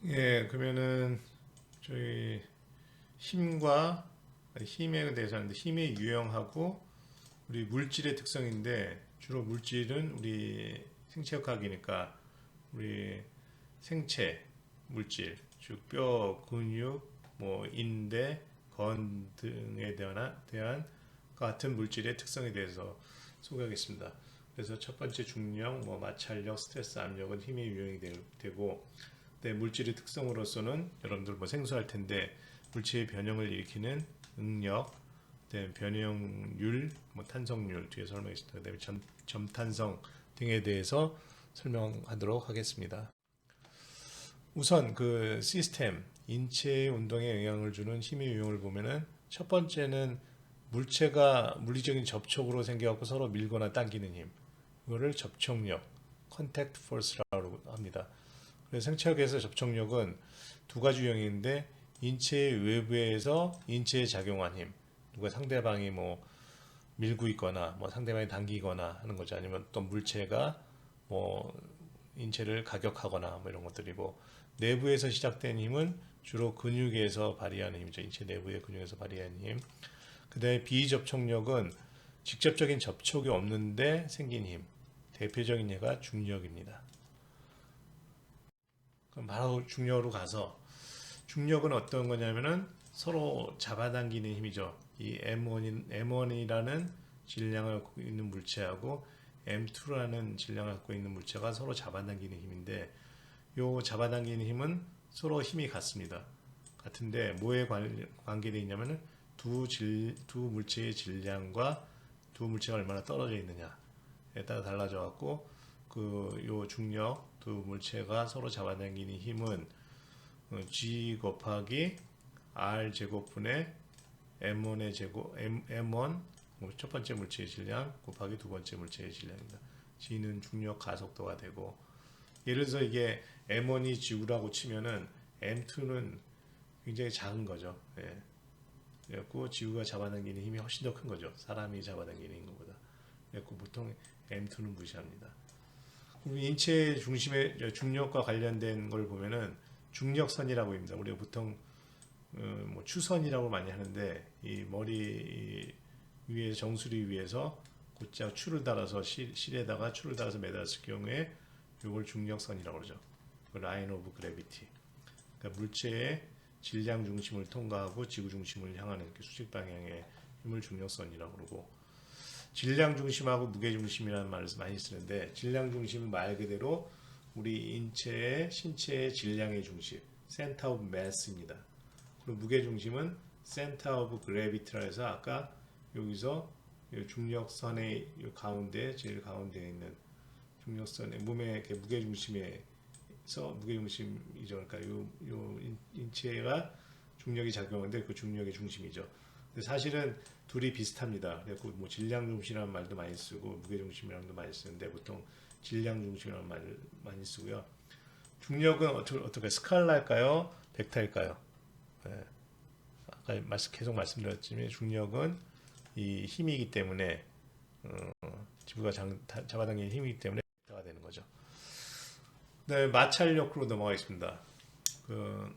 예, 그러면은 저희 힘에 대해서 하는데 힘의 유형하고 우리 물질의 특성인데 주로 물질은 우리 생체역학이니까 우리 생체 물질, 즉 뼈, 근육, 뭐 인대, 건 등에 대한 같은 물질의 특성에 대해서 소개하겠습니다. 그래서 첫 번째 중력, 뭐 마찰력, 스트레스, 압력은 힘의 유형이 되고, 네, 물질의 특성으로서는 여러분들 뭐 생소할 텐데 물질의 변형을 일으키는 응력, 네, 변형률, 뭐 탄성률 뒤에 설명했습니다. 그다음에 점탄성 등에 대해서 설명하도록 하겠습니다. 우선 그 시스템, 인체의 운동에 영향을 주는 힘의 유형을 보면은 첫 번째는 물체가 물리적인 접촉으로 생겨갖고 서로 밀거나 당기는 힘. 이거를 접촉력, 컨택트 포스라고 합니다. 그래서 생체학에서 접촉력은 두 가지 유형인데 인체의 외부에서 인체에 작용한 힘. 누가 상대방이 뭐 밀고 있거나 뭐 상대방이 당기거나 하는 거죠. 아니면 또 물체가 뭐 인체를 가격하거나 뭐 이런 것들이고 내부에서 시작된 힘은 주로 근육에서 발휘하는 힘이죠. 인체 내부의 근육에서 발휘하는 힘. 그다음에 비접촉력은 직접적인 접촉이 없는데 생긴 힘. 대표적인 예가 중력입니다. 그럼 바로 중력으로 가서 중력은 어떤 거냐면은 서로 잡아당기는 힘이죠. 이 M1이라는 질량을 갖고 있는 물체하고 M2라는 질량을 갖고 있는 물체가 서로 잡아당기는 힘인데 요 잡아당기는 힘은 서로 힘이 같습니다. 같은데 뭐에 관계되어 있냐면은 두 물체의 질량과 두 물체가 얼마나 떨어져 있느냐에 따라 달라져 갖고 그 요 중력 두 물체가 서로 잡아당기는 힘은 G 곱하기 R 제곱분의 M1의 제곱 M1 첫 번째 물체의 질량 곱하기 두 번째 물체의 질량입니다. G는 중력 가속도가 되고 예를 들어서 이게 M1이 지구라고 치면은 M2는 굉장히 작은 거죠. 예. 그래갖고 지구가 잡아당기는 힘이 훨씬 더 큰 거죠. 사람이 잡아당기는 것보다. 그래갖고 보통 M2는 무시합니다. 인체 중심의 중력과 관련된 걸 보면은 중력선이라고 합니다. 우리가 보통 뭐 추선이라고 많이 하는데 이 머리 위에 정수리 위에서 곧장 추를 달아서 실에다가 추를 달아서 매달았을 경우에 이걸 중력선이라고 그러죠. 라인 오브 그래비티. 그러니까 물체의 질량 중심을 통과하고 지구 중심을 향하는 수직 방향의 힘을 중력선이라고 그러고 질량 중심하고 무게 중심이라는 말을 많이 쓰는데 질량 중심은 말 그대로 우리 신체의 질량의 중심, 센터 오브 매스입니다. 그리고 무게 중심은 센터 오브 그래비티라 해서 아까 여기서 중력선의 가운데 제일 가운데에 있는 중력선의 몸의 무게 중심에서 무게 중심이죠. 그러니까 요 인체가 중력이 작용하는데 그 중력의 중심이죠. 근데 사실은 둘이 비슷합니다. 그래서 뭐 질량 중심이라는 말도 많이 쓰고 무게 중심이라는 말도 많이 쓰는데 보통 질량 중심이라는 말을 많이 쓰고요. 중력은 어떻게 스칼라일까요? 벡터일까요? 네. 아까 계속 말씀드렸지만 중력은 이 힘이기 때문에 지구가 잡아당기는 힘이기 때문에 벡터가 되는 거죠. 네, 마찰력으로 넘어가겠습니다. 그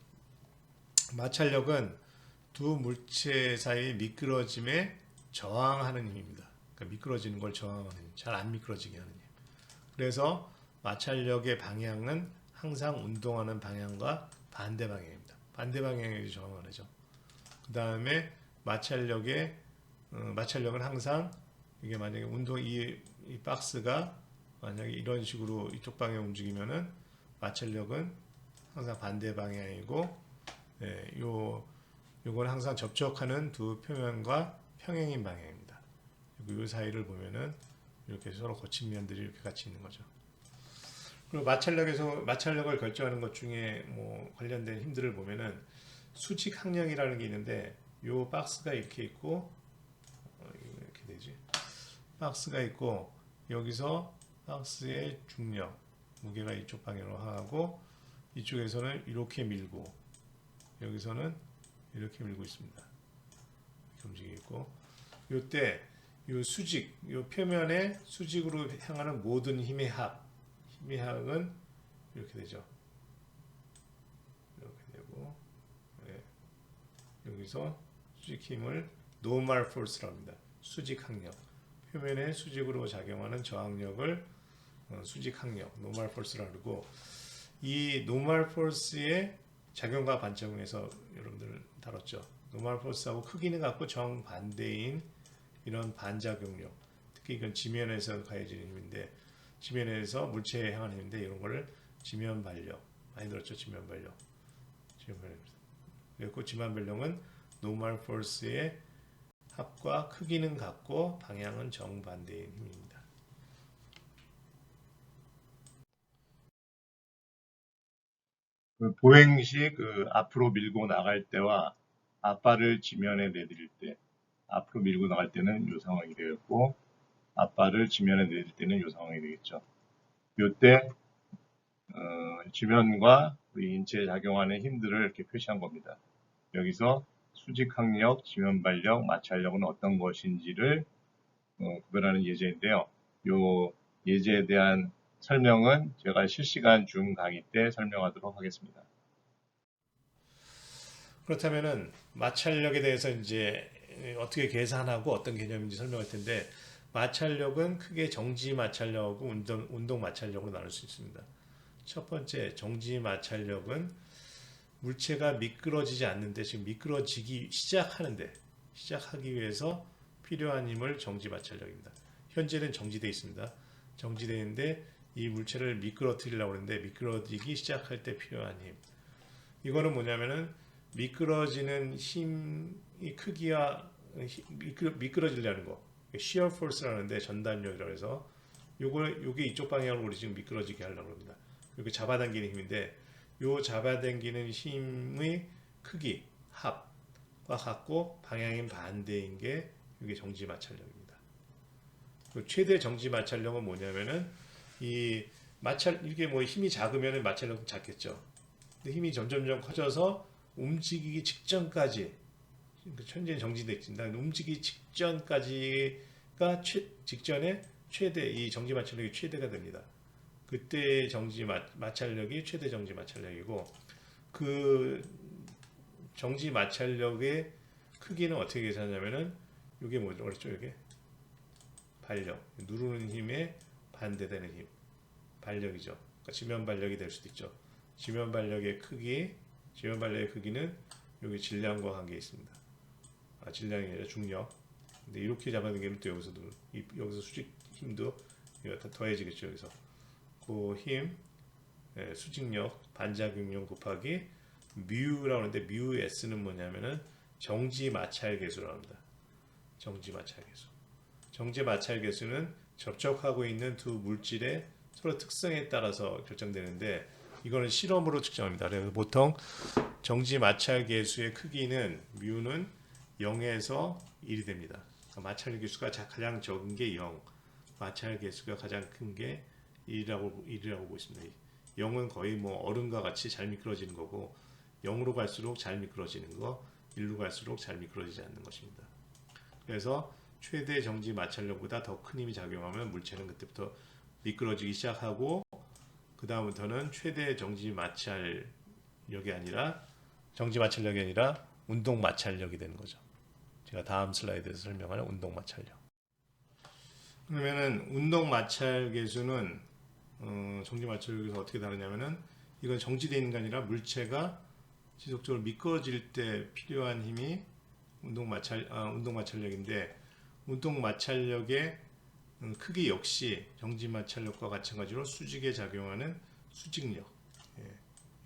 마찰력은 두 물체 사이 미끄러짐에 저항하는 힘입니다. 그러니까 미끄러지는 걸 저항하는 힘, 잘 안 미끄러지게 하는 힘. 그래서 마찰력의 방향은 항상 운동하는 방향과 반대 방향입니다. 반대 방향에 저항을 하죠. 그 다음에 마찰력은 항상 이게 만약에 이 박스가 만약에 이런 식으로 이쪽 방향 움직이면은 마찰력은 항상 반대 방향이고 예, 요건 항상 접촉하는 두 표면과 평행인 방향입니다. 그리고 이 사이를 보면은 이렇게 서로 거친 면들이 이렇게 같이 있는 거죠. 그리고 마찰력을 결정하는 것 중에 뭐 관련된 힘들을 보면은 수직 항력이라는 게 있는데 요 박스가 이렇게 있고 이렇게 되지. 박스가 있고 여기서 박스의 중력 무게가 이쪽 방향으로 하고 이쪽에서는 이렇게 밀고 여기서는 이렇게 밀고 있습니다. 이렇게 움직이고 있고 요때 요 표면에 수직으로 향하는 모든 힘의 합은 이렇게 되죠. 여기서 수직 힘을 normal force라고 합니다. 수직 항력. 표면에 수직으로 작용하는 저항력을 수직 항력, normal force라고 그러고, 이 normal force의 작용과 반작용에서 여러분들 다뤘죠. normal force하고 크기는 같고 정반대인 이런 반작용력. 특히 이건 지면에서 가해지는 힘인데, 지면에서 물체에 향하는 힘인데, 이런 거를 지면 발력. 많이 들었죠? 지면 발력. 지면 발력입니다. 그리고 지면 발력은 normal force의 합과 크기는 같고 방향은 정반대인 힘입니다. 보행 시 앞으로 밀고 나갈 때와 앞발을 지면에 내드릴 때, 앞으로 밀고 나갈 때는 이 상황이 되겠고, 앞발을 지면에 내릴 때는 이 상황이 되겠죠. 이때 지면과 우리 인체에 작용하는 힘들을 이렇게 표시한 겁니다. 여기서 수직항력, 지면발력, 마찰력은 어떤 것인지를 구별하는 예제인데요. 이 예제에 대한 설명은 제가 실시간 줌 강의 때 설명하도록 하겠습니다. 그렇다면은 마찰력에 대해서 이제 어떻게 계산하고 어떤 개념인지 설명할 텐데, 마찰력은 크게 정지 마찰력하고 운동 마찰력으로 나눌 수 있습니다. 첫 번째 정지 마찰력은 물체가 미끄러지지 않는데 지금 미끄러지기 시작하기 위해서 필요한 힘을 정지 마찰력입니다. 현재는 정지되어 있습니다. 정지되어 있는데 이 물체를 미끄러뜨리려고 하는데 미끄러지기 시작할 때 필요한 힘. 이거는 뭐냐면은 미끄러지는 힘이 크기와 미끄러지려는 거. shear force라는데 전단력이라고 해서 요게 이쪽 방향으로 우리 지금 미끄러지게 하려고 합니다. 이게 잡아당기는 힘인데 요 잡아당기는 힘의 크기 합과 같고 방향인 반대인 게 이게 정지 마찰력입니다. 최대 정지 마찰력은 뭐냐면은 이게 뭐 힘이 작으면 마찰력은 작겠죠. 근데 힘이 점점점 커져서 움직이기 직전까지 현재 정지되어 있습니다. 움직이기 직전까지가 직전에 최대 이 정지 마찰력이 최대가 됩니다. 그때 정지 마찰력이 최대 정지 마찰력이고, 그 정지 마찰력의 크기는 어떻게 계산하냐면은 이게 뭐죠? 그렇죠? 이게 발력, 누르는 힘에 반대되는 힘, 발력이죠. 그러니까 지면 발력이 될 수도 있죠. 지면 발력의 크기는 여기 질량과 관계 있습니다. 질량이 아니라 중력. 근데 이렇게 잡아당기면 또 여기서 수직 힘도 다 더해지겠죠. 여기서 그 힘, 수직력, 반작용력 곱하기 뮤라고 하는데 뮤 S는 뭐냐면은 정지 마찰 계수라고 합니다. 정지 마찰 계수. 정지 마찰 계수는 접촉하고 있는 두 물질의 서로 특성에 따라서 결정되는데, 이거는 실험으로 측정합니다. 그래서 보통 정지 마찰 계수의 크기는 뮤는 0에서 1이 됩니다. 그러니까 마찰 계수가 가장 적은 게 0, 마찰 계수가 가장 큰 게 1이라고 보고 있습니다. 0은 거의 뭐 얼음과 같이 잘 미끄러지는 거고, 0으로 갈수록 잘 미끄러지는 거, 1로 갈수록 잘 미끄러지지 않는 것입니다. 그래서 최대 정지 마찰력보다 더 큰 힘이 작용하면 물체는 그때부터 미끄러지기 시작하고, 그 다음부터는 최대 정지 마찰력이 아니라 운동 마찰력이 되는 거죠. 제가 다음 슬라이드에서 설명하는 운동 마찰력. 그러면은 운동 마찰 계수는 정지 마찰력에서 어떻게 다르냐면은, 이건 정지되어 있는 게 아니라 물체가 지속적으로 미끄러질 때 필요한 힘이 운동 마찰력인데, 운동 마찰력의 크기 역시 정지 마찰력과 마찬가지로 수직에 작용하는 수직력,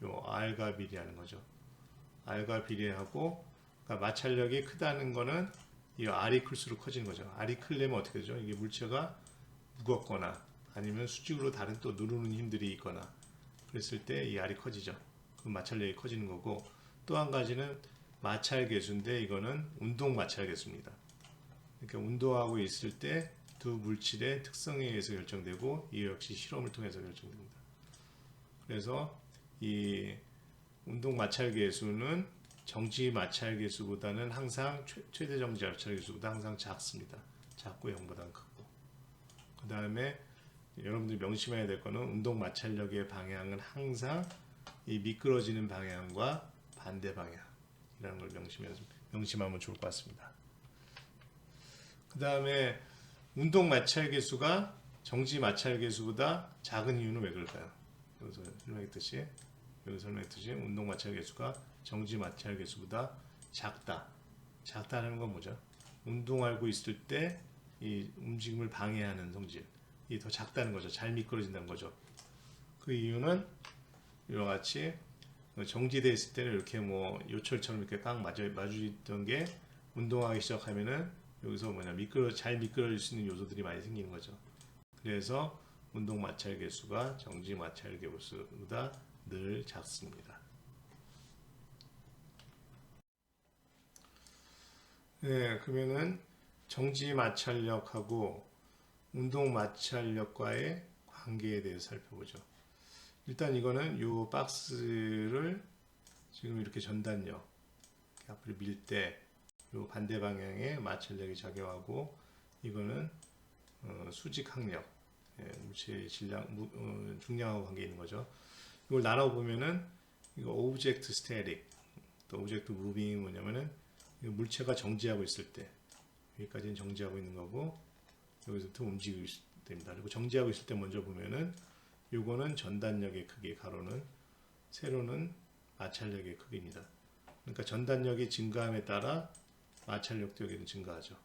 요 R과 비례하는 거죠. R과 비례하고, 그러니까 마찰력이 크다는 거는 이 R이 클수록 커지는 거죠. R이 크려면 어떻게 되죠? 이게 물체가 무겁거나 아니면 수직으로 다른 또 누르는 힘들이 있거나 그랬을 때 이 R이 커지죠. 그 마찰력이 커지는 거고, 또 한 가지는 마찰 계수인데 이거는 운동 마찰 계수입니다. 그러니까 운동하고 있을 때 두 물질의 특성에 의해서 결정되고, 이 역시 실험을 통해서 결정됩니다. 그래서 이 운동 마찰 계수는 정지 마찰 계수보다는 항상 최대 정지 마찰 계수보다 항상 작습니다. 작고 0보다는 크고. 그 다음에 여러분들이 명심해야 될 거는 운동 마찰력의 방향은 항상 이 미끄러지는 방향과 반대 방향이라는 걸 명심해서 명심하면 좋을 것 같습니다. 그 다음에 운동 마찰 계수가 정지 마찰 계수보다 작은 이유는 왜 그럴까요? 여기서 설명했듯이 운동 마찰 계수가 정지 마찰 계수보다 작다. 작다는 건 뭐죠? 운동하고 있을 때 이 움직임을 방해하는 성질이 더 작다는 거죠. 잘 미끄러진다는 거죠. 그 이유는 이와 같이 정지되어 있을 때는 이렇게 뭐 요철처럼 이렇게 꽉 마주있던 게 운동하기 시작하면은 여기서 잘 미끄러질 수 있는 요소들이 많이 생기는 거죠. 그래서 운동 마찰 계수가 정지 마찰 계수보다 늘 작습니다. 네, 그러면은 정지 마찰력하고 운동 마찰력과의 관계에 대해서 살펴보죠. 일단 이거는 이 박스를 지금 이렇게 전단력 앞으로 밀 때 이 반대 방향에 마찰력이 작용하고 이거는 수직항력, 물체의 질량, 중량하고 관계 있는 거죠. 이걸 나눠 보면은 이거 오브젝트 스태틱, 또 오브젝트 무빙이 뭐냐면은 물체가 정지하고 있을 때 여기까지는 정지하고 있는 거고 여기서부터 움직이고 있을 때입니다. 그리고 정지하고 있을 때 먼저 보면은 요거는 전단력의 크기, 가로는 세로는 마찰력의 크기입니다. 그러니까 전단력이 증가함에 따라 마찰력도 여기는 증가하죠.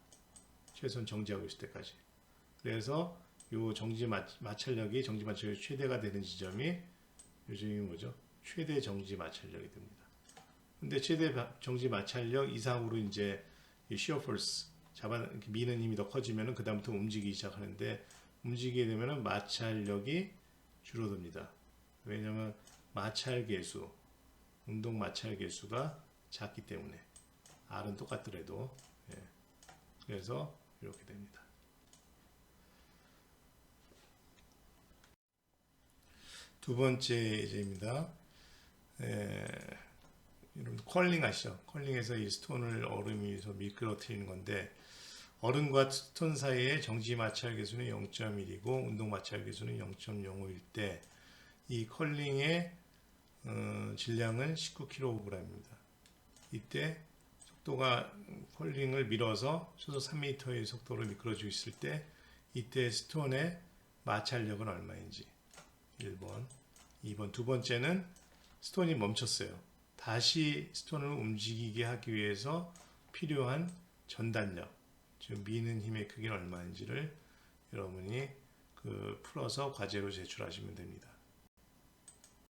최소한 정지하고 있을 때까지. 그래서 요 마찰력이 정지 마찰력이 최대가 되는 지점이 요즘이 뭐죠? 최대 정지 마찰력이 됩니다. 근데 최대 정지 마찰력 이상으로 이제 시어 포스 미는 힘이 더 커지면은 그 다음부터 움직이기 시작하는데 움직이게 되면은 마찰력이 줄어듭니다. 왜냐하면 마찰 계수, 운동 마찰 계수가 작기 때문에 R은 똑같더라도 그래서 이렇게 됩니다. 두 번째 예제입니다. 여러분 컬링 아시죠? 컬링에서 이 스톤을 얼음에서 미끄러뜨리는 건데 얼음과 스톤 사이의 정지 마찰 계수는 0.1이고 운동 마찰 계수는 0.05일 때 이 컬링의 질량은 19kg입니다. 이때 속도가 컬링을 밀어서 초속 3m의 속도로 미끄러지고 있을 때 이때 스톤의 마찰력은 얼마인지 1번, 2번. 두 번째는 스톤이 멈췄어요. 다시 스톤을 움직이게 하기 위해서 필요한 전단력, 즉 미는 힘의 크기는 얼마인지를 여러분이 풀어서 과제로 제출하시면 됩니다.